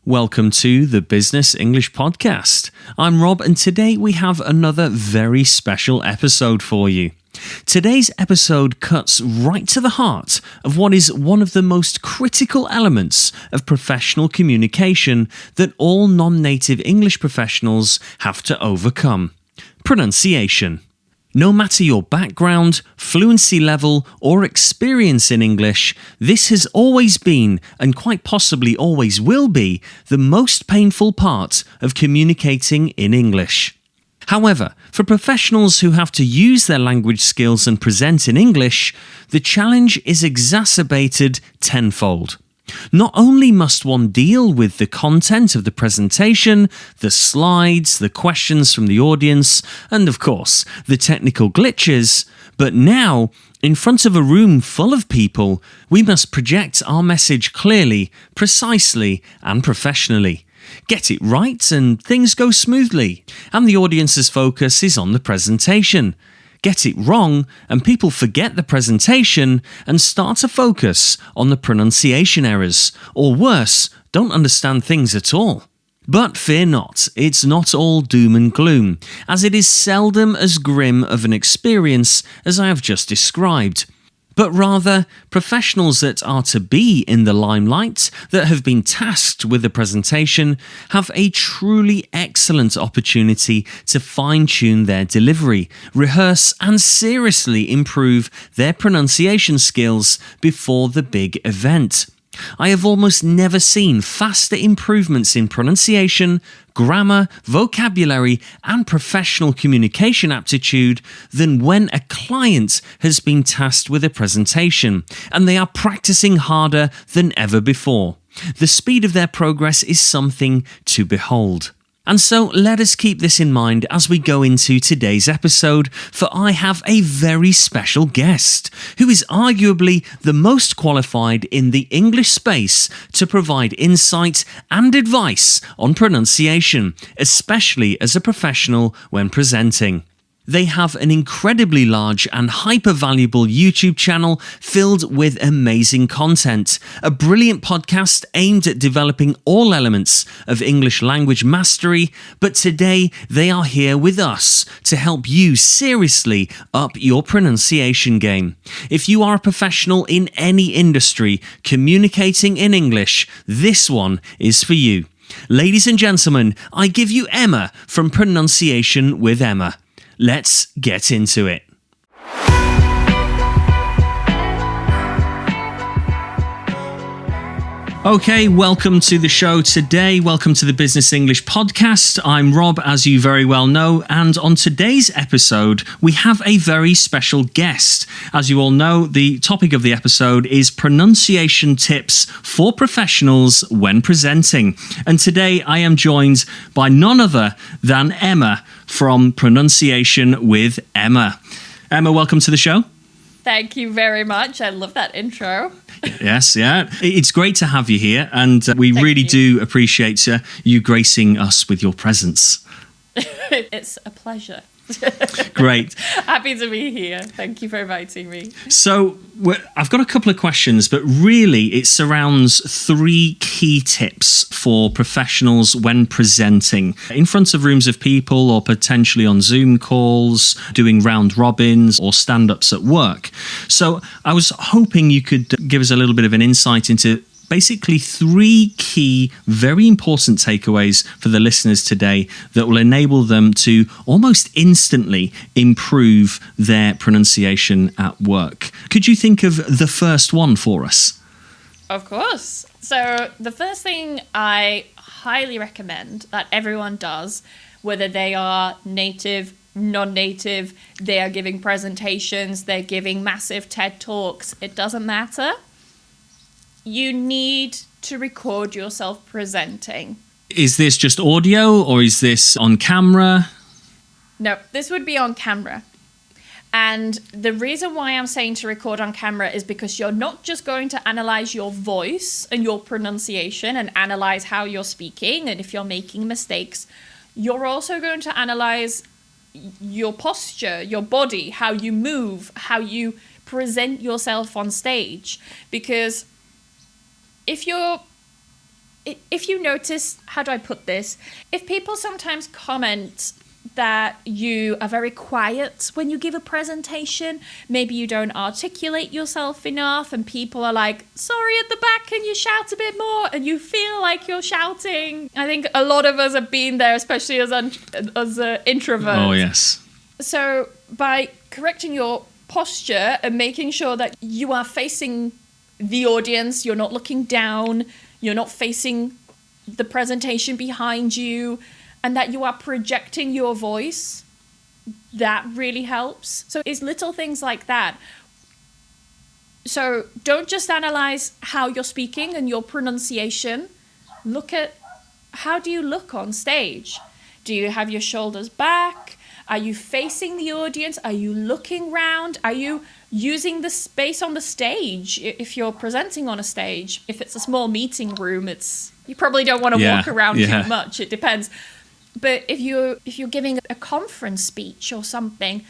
Welcome to the Business English Podcast. I'm Rob, and today we have another very special episode for you. Today's episode cuts right to the heart of what is one of the most critical elements of professional communication that all non-native English professionals have to overcome: pronunciation. No matter your background, fluency level, or experience in English, this has always been, and quite possibly always will be, the most painful part of communicating in English. However, for professionals who have to use their language skills and present in English, the challenge is exacerbated tenfold. Not only must one deal with the content of the presentation, the slides, the questions from the audience, and of course, the technical glitches, but now, in front of a room full of people, we must project our message clearly, precisely, and professionally. Get it right and things go smoothly, and the audience's focus is on the presentation. Get it wrong, and people forget the presentation and start to focus on the pronunciation errors, or worse, don't understand things at all. But fear not, it's not all doom and gloom, as it is seldom as grim of an experience as I have just described. But rather, professionals that are to be in the limelight, that have been tasked with the presentation, have a truly excellent opportunity to fine-tune their delivery, rehearse and seriously improve their pronunciation skills before the big event. I have almost never seen faster improvements in pronunciation, grammar, vocabulary, and professional communication aptitude than when a client has been tasked with a presentation and they are practicing harder than ever before. The speed of their progress is something to behold. And so let us keep this in mind as we go into today's episode, for I have a very special guest who is arguably the most qualified in the English space to provide insight and advice on pronunciation, especially as a professional when presenting. They have an incredibly large and hyper-valuable YouTube channel filled with amazing content, a brilliant podcast aimed at developing all elements of English language mastery, but today they are here with us to help you seriously up your pronunciation game. If you are a professional in any industry communicating in English, this one is for you. Ladies and gentlemen, I give you Emma from Pronunciation with Emma. Let's get into it. Okay, welcome to the show today. Welcome to the Business English Podcast. I'm Rob, as you very well know, and on today's episode, we have a very special guest. As you all know, the topic of the episode is pronunciation tips for professionals when presenting. And today I am joined by none other than Emma from Pronunciation with Emma. Emma, welcome to the show. Thank you very much. I love that intro. Yes, yeah. It's great to have you here, and we really do appreciate you gracing us with your presence. It's a pleasure. Great. Happy to be here. Thank you for inviting me. So I've got a couple of questions, but really it surrounds three key tips for professionals when presenting in front of rooms of people or potentially on Zoom calls, doing round robins or stand-ups at work. So I was hoping you could give us a little bit of an insight into basically three key, very important takeaways for the listeners today that will enable them to almost instantly improve their pronunciation at work. Could you think of the first one for us? Of course. So the first thing I highly recommend that everyone does, whether they are native, non-native, they are giving presentations, they're giving massive TED Talks, it doesn't matter. You need to record yourself presenting. Is this just audio or is this on camera? No, this would be on camera. And the reason why I'm saying to record on camera is because you're not just going to analyze your voice and your pronunciation and analyze how you're speaking and if you're making mistakes. You're also going to analyze your posture, your body, how you move, how you present yourself on stage. Because if you're if you notice, how do I put this? If people sometimes comment that you are very quiet when you give a presentation, maybe you don't articulate yourself enough, and people are like, sorry, at the back, can you shout a bit more? And you feel like you're shouting. I think a lot of us have been there, especially as introverts. Oh, yes. So by correcting your posture and making sure that you are facing the audience, you're not looking down, you're not facing the presentation behind you, and that you are projecting your voice, that really helps. So it's little things like that. So don't just analyze how you're speaking and your pronunciation. Look at, how do you look on stage? Do you have your shoulders back? Are you facing the audience? Are you looking round? Are you using the space on the stage if you're presenting on a stage? If it's a small meeting room, you probably don't want to walk around too much. It depends. But if you're giving a conference speech or something,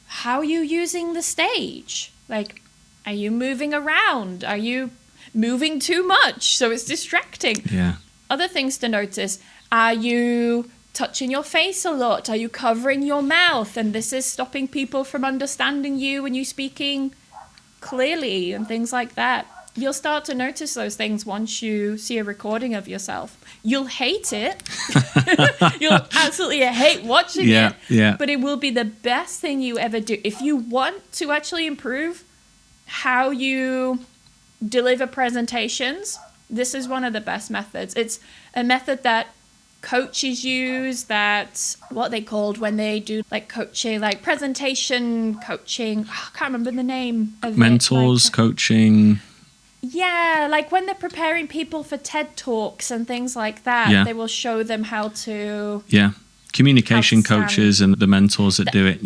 how are you using the stage? Like, are you moving around? Are you moving too much so it's distracting? Yeah. Other things to notice, are you touching your face a lot? Are you covering your mouth? And this is stopping people from understanding you when you're speaking clearly and things like that. You'll start to notice those things once you see a recording of yourself. You'll hate it. You'll absolutely hate watching it. Yeah. But it will be the best thing you ever do. If you want to actually improve how you deliver presentations, this is one of the best methods. It's a method that coaches use, that what they called when they do like coaching, like presentation coaching. I can't remember the name of Mentors, it. coaching. Yeah, like when they're preparing people for TED Talks and things like that, they will show them how to... Yeah, communication coaches and the mentors that do it,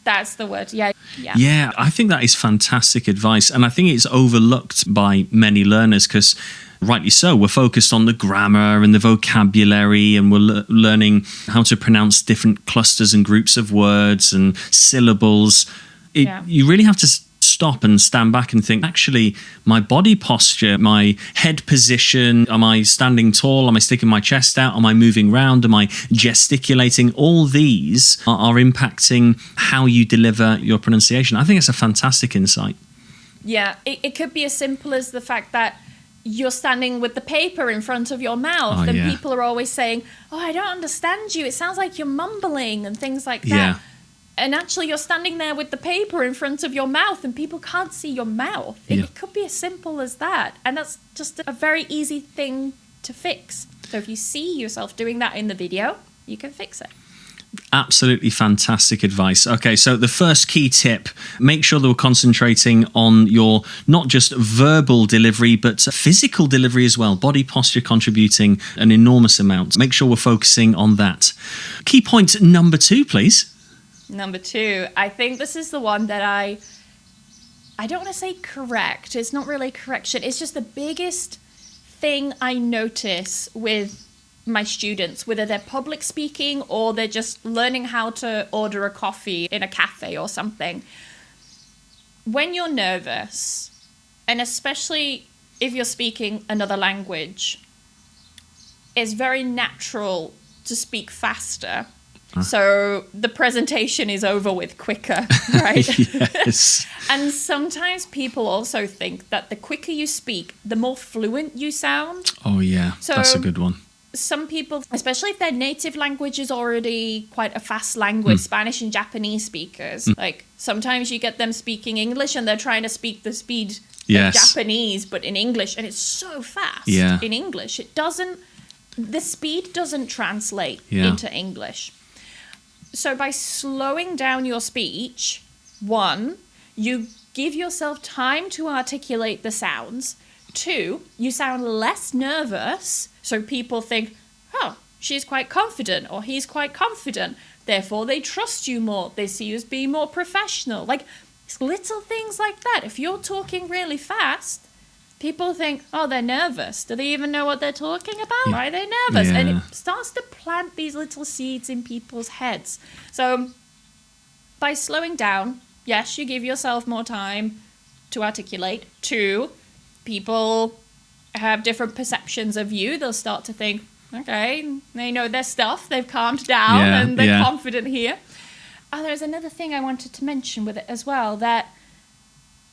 That's the word, yeah. Yeah, I think that is fantastic advice. And I think it's overlooked by many learners because, rightly so, we're focused on the grammar and the vocabulary, and we're learning how to pronounce different clusters and groups of words and syllables. You really have to stop and stand back and think, actually, my body posture, my head position, am I standing tall? Am I sticking my chest out? Am I moving around? Am I gesticulating? All these are impacting how you deliver your pronunciation. I think it's a fantastic insight. Yeah, it could be as simple as the fact that you're standing with the paper in front of your mouth and people are always saying, oh, I don't understand you. It sounds like you're mumbling and things like that. Yeah. And actually you're standing there with the paper in front of your mouth and people can't see your mouth. It could be as simple as that. And that's just a very easy thing to fix. So if you see yourself doing that in the video, you can fix it. Absolutely fantastic advice. Okay, so the first key tip, make sure that we're concentrating on your not just verbal delivery, but physical delivery as well. Body posture contributing an enormous amount. Make sure we're focusing on that. Key point number 2, please. Number 2, I think this is the one that I don't want to say correct. It's not really correction. It's just the biggest thing I notice with my students, whether they're public speaking or they're just learning how to order a coffee in a cafe or something. When you're nervous, and especially if you're speaking another language, it's very natural to speak faster. So the presentation is over with quicker, right? Yes. And sometimes people also think that the quicker you speak, the more fluent you sound. Oh, yeah. So that's a good one. Some people, especially if their native language is already quite a fast language, Spanish and Japanese speakers, like sometimes you get them speaking English and they're trying to speak the speed of Japanese, but in English, and it's so fast in English. The speed doesn't translate into English. So by slowing down your speech, 1, you give yourself time to articulate the sounds. 2, you sound less nervous, so people think, oh, she's quite confident or he's quite confident. Therefore, they trust you more. They see you as being more professional. Like, it's little things like that. If you're talking really fast, people think, oh, they're nervous. Do they even know what they're talking about? Why are they nervous? Yeah. And it starts to plant these little seeds in people's heads. So by slowing down, yes, you give yourself more time to articulate. 2, people have different perceptions of you. They'll start to think, okay, they know their stuff. They've calmed down and they're confident here. Oh, there's another thing I wanted to mention with it as well, that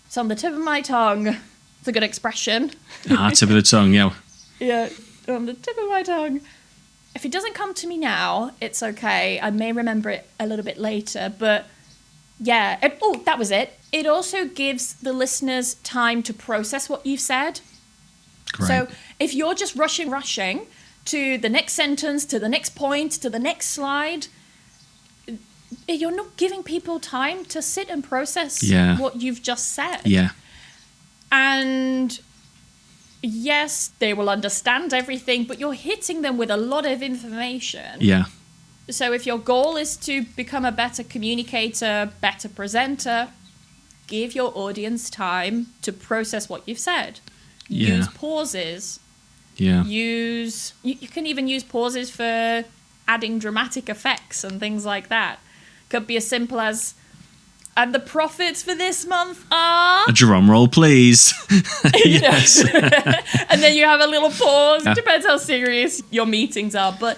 it's on the tip of my tongue. It's a good expression. Tip of the tongue, yeah. Yeah, on the tip of my tongue. If it doesn't come to me now, it's okay. I may remember it a little bit later, but yeah. That was it. It also gives the listeners time to process what you've said. Great. So if you're just rushing to the next sentence, to the next point, to the next slide, you're not giving people time to sit and process what you've just said. Yeah. And yes, they will understand everything, but you're hitting them with a lot of information. Yeah. So if your goal is to become a better communicator, better presenter, give your audience time to process what you've said. Yeah. Use pauses. Yeah. You can even use pauses for adding dramatic effects and things like that. Could be as simple as, and the profits for this month are... A drum roll, please. Yes. And then you have a little pause. It depends how serious your meetings are, but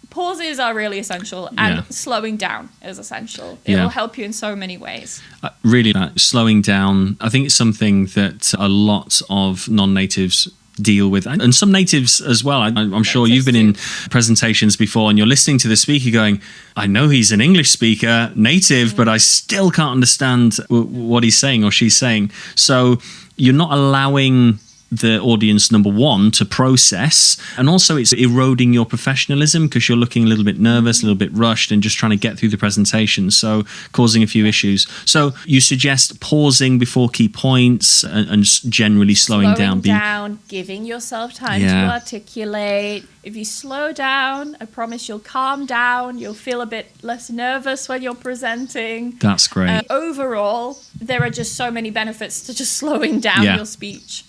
pauses are really essential, and slowing down is essential. It will help you in so many ways. Really, slowing down, I think it's something that a lot of non-natives deal with, and some natives as well. I'm sure you've been in presentations before and you're listening to the speaker going, I know he's an English speaker, native, but I still can't understand what he's saying or she's saying. So you're not allowing the audience, number one, to process, and also it's eroding your professionalism because you're looking a little bit nervous, a little bit rushed, and just trying to get through the presentation, so causing a few issues. So you suggest pausing before key points and generally slowing down, giving yourself time to articulate. If you slow down, I promise you'll calm down, you'll feel a bit less nervous when you're presenting. That's great. Overall, there are just so many benefits to just slowing down your speech.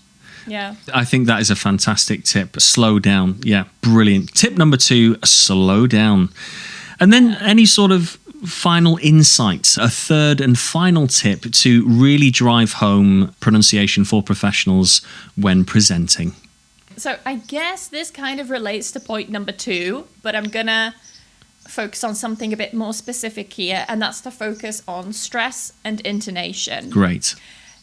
Yeah. I think that is a fantastic tip. Slow down. Yeah, brilliant. Tip number 2, slow down. And then any sort of final insights, a third and final tip to really drive home pronunciation for professionals when presenting. So I guess this kind of relates to point number 2, but I'm going to focus on something a bit more specific here, and that's to focus on stress and intonation. Great.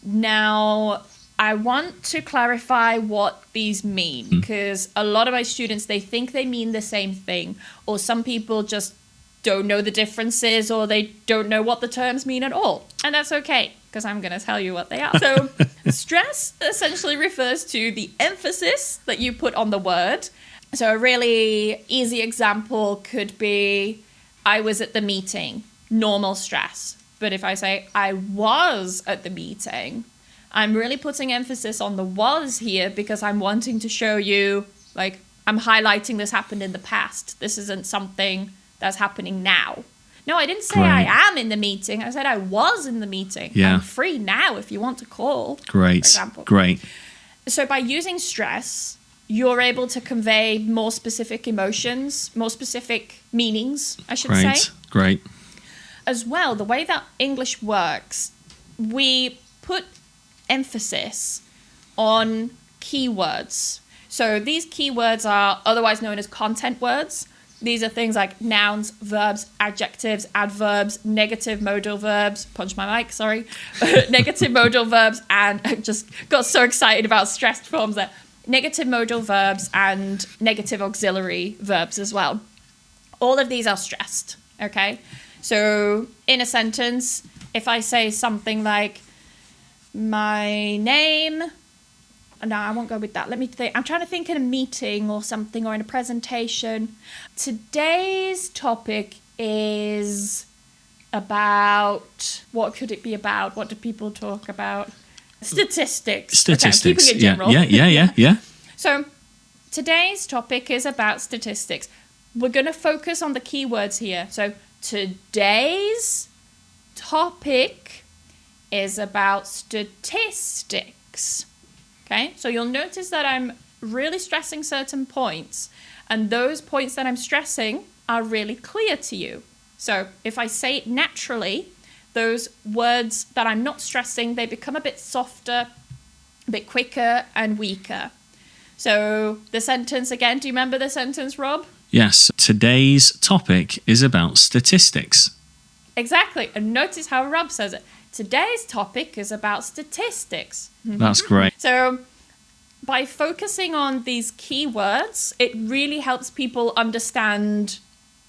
Now, I want to clarify what these mean, because a lot of my students, they think they mean the same thing, or some people just don't know the differences, or they don't know what the terms mean at all. And that's okay, because I'm going to tell you what they are. So stress essentially refers to the emphasis that you put on the word. So a really easy example could be, I was at the meeting, normal stress. But if I say, I was at the meeting, I'm really putting emphasis on the was here because I'm wanting to show you, like, I'm highlighting this happened in the past. This isn't something that's happening now. No, I didn't say I am in the meeting. I said I was in the meeting. Yeah. I'm free now if you want to call. Great. For example. Great. So by using stress, you're able to convey more specific emotions, more specific meanings, I should say. Great. As well, the way that English works, we put emphasis on keywords. So these keywords are otherwise known as content words. These are things like nouns, verbs, adjectives, adverbs, negative modal verbs. Punch my mic, sorry. Negative modal verbs, and I just got so excited about stressed forms there. Negative modal verbs and negative auxiliary verbs as well. All of these are stressed, okay? So in a sentence, if I say something like, my name, no, I won't go with that. Let me think. I'm trying to think in a meeting or something, or in a presentation. Today's topic is about, what could it be about? What do people talk about? Statistics. Okay, I'm keeping it general. Yeah. So today's topic is about statistics. We're going to focus on the keywords here. So today's topic is about statistics. Okay, so you'll notice that I'm really stressing certain points, and those points that I'm stressing are really clear to you. So if I say it naturally, those words that I'm not stressing, they become a bit softer, a bit quicker and weaker. So the sentence again, do you remember the sentence, Rob? Yes, today's topic is about statistics. Exactly. And notice how Rob says it. Today's topic is about statistics. That's great. So by focusing on these keywords, it really helps people understand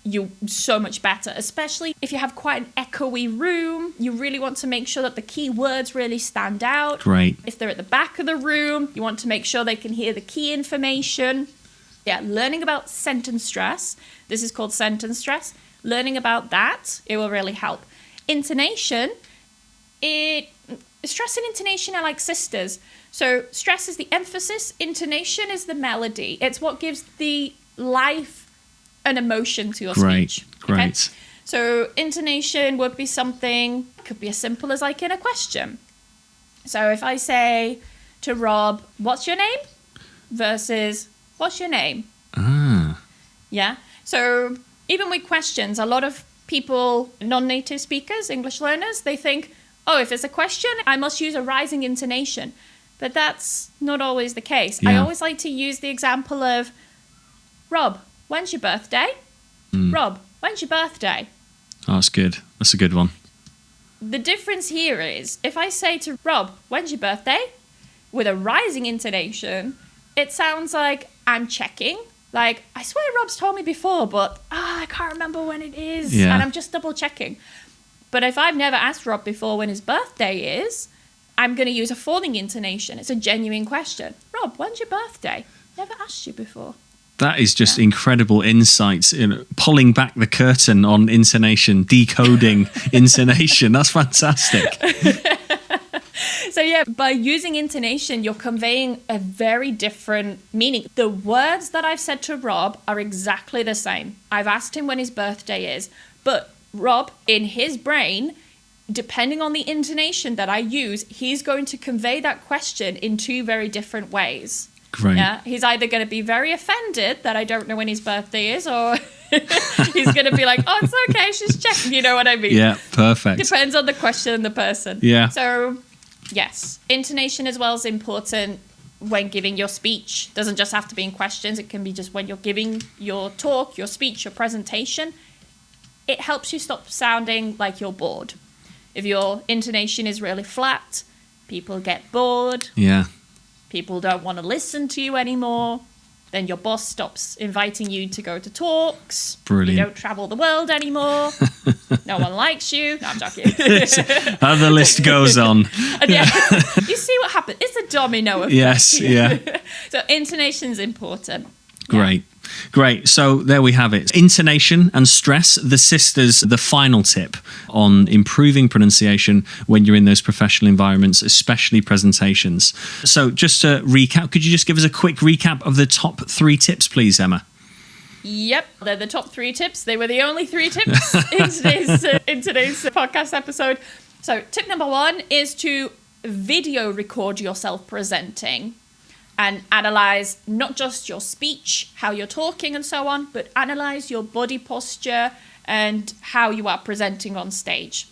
you so much better, especially if you have quite an echoey room. You really want to make sure that the key words really stand out. Great. If they're at the back of the room, you want to make sure they can hear the key information. Yeah, learning about sentence stress. This is called sentence stress. Learning about that, it will really help. Intonation, stress and intonation are like sisters. So stress is the emphasis, intonation is the melody. It's what gives the life and emotion to your speech. Great. Okay? So intonation would be something, could be as simple as like in a question. So if I say to Rob, what's your name? Versus, what's your name? Yeah. So even with questions, a lot of people, non-native speakers, English learners, they think, oh, if it's a question, I must use a rising intonation. But that's not always the case. I always like to use the example of, Rob, when's your birthday? Rob, when's your birthday? Oh, that's good. That's a good one. The difference here is, if I say to Rob, when's your birthday? With a rising intonation, it sounds like I'm checking. Like, I swear Rob's told me before, but I can't remember when it is. Yeah. And I'm just double checking. But if I've never asked Rob before when his birthday is, I'm going to use a falling intonation. It's a genuine question. Rob, when's your birthday? Never asked you before. That is just incredible insights, pulling back the curtain on intonation, decoding intonation. That's fantastic. So yeah, by using intonation, you're conveying a very different meaning. The words that I've said to Rob are exactly the same. I've asked him when his birthday is, but Rob, in his brain, depending on the intonation that I use, he's going to convey that question in two very different ways. Great. Yeah, he's either going to be very offended that I don't know when his birthday is, or he's going to be like, oh, it's okay, she's checking. You know what I mean? Yeah, perfect. Depends on the question and the person. Yeah. So, yes, intonation as well is important when giving your speech. Doesn't just have to be in questions. It can be just when you're giving your talk, your speech, your presentation. It helps you stop sounding like you're bored. If your intonation is really flat, people get bored. Yeah. People don't want to listen to you anymore. Then your boss stops inviting you to go to talks. Brilliant. You don't travel the world anymore. No one likes you. No, I'm joking. How the list goes on. And yeah, you see what happens. It's a domino effect. Yes, yeah. So intonation is important. Great. Great. So there we have it. Intonation and stress, the sisters, the final tip on improving pronunciation when you're in those professional environments, especially presentations. So just to recap, could you just give us a quick recap of the top 3 tips, please, Emma? Yep, they're the top 3 tips. They were the only 3 tips in today's podcast episode. So tip number 1 is to video record yourself presenting. And analyze not just your speech, how you're talking and so on, but analyze your body posture and how you are presenting on stage.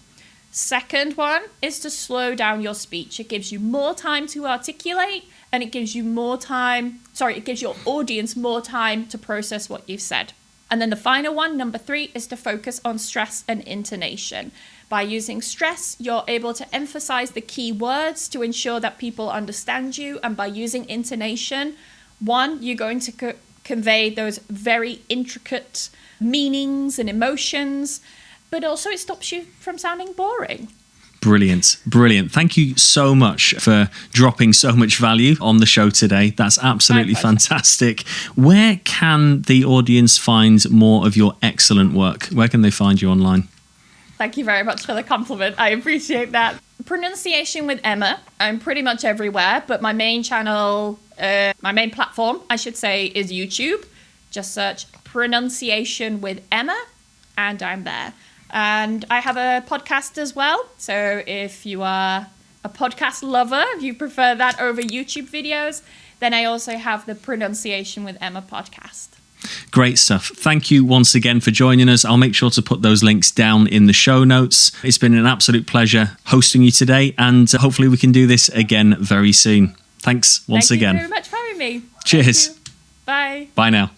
Second one is to slow down your speech. It gives you more time to articulate, and it gives you it gives your audience more time to process what you've said. And then the final one, number 3, is to focus on stress and intonation. By using stress, you're able to emphasize the key words to ensure that people understand you. And by using intonation, you're going to convey those very intricate meanings and emotions, but also it stops you from sounding boring. Brilliant. Brilliant. Thank you so much for dropping so much value on the show today. That's absolutely fantastic. Where can the audience find more of your excellent work? Where can they find you online? Thank you very much for the compliment. I appreciate that. Pronunciation with Emma. I'm pretty much everywhere, but my main channel, my main platform, I should say, is YouTube. Just search Pronunciation with Emma, and I'm there. And I have a podcast as well. So if you are a podcast lover, if you prefer that over YouTube videos, then I also have the Pronunciation with Emma podcast. Great stuff. Thank you once again for joining us. I'll make sure to put those links down in the show notes. It's been an absolute pleasure hosting you today, and hopefully we can do this again very soon. Thanks once again. Thank you very much for having me. Cheers. Bye. Bye now.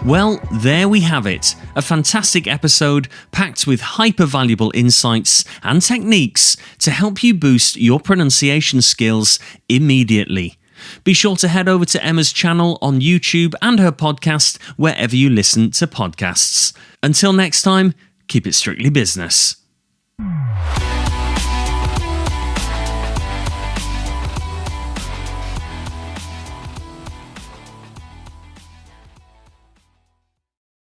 Well, there we have it. A fantastic episode packed with hyper-valuable insights and techniques to help you boost your pronunciation skills immediately. Be sure to head over to Emma's channel on YouTube and her podcast wherever you listen to podcasts. Until next time, keep it strictly business.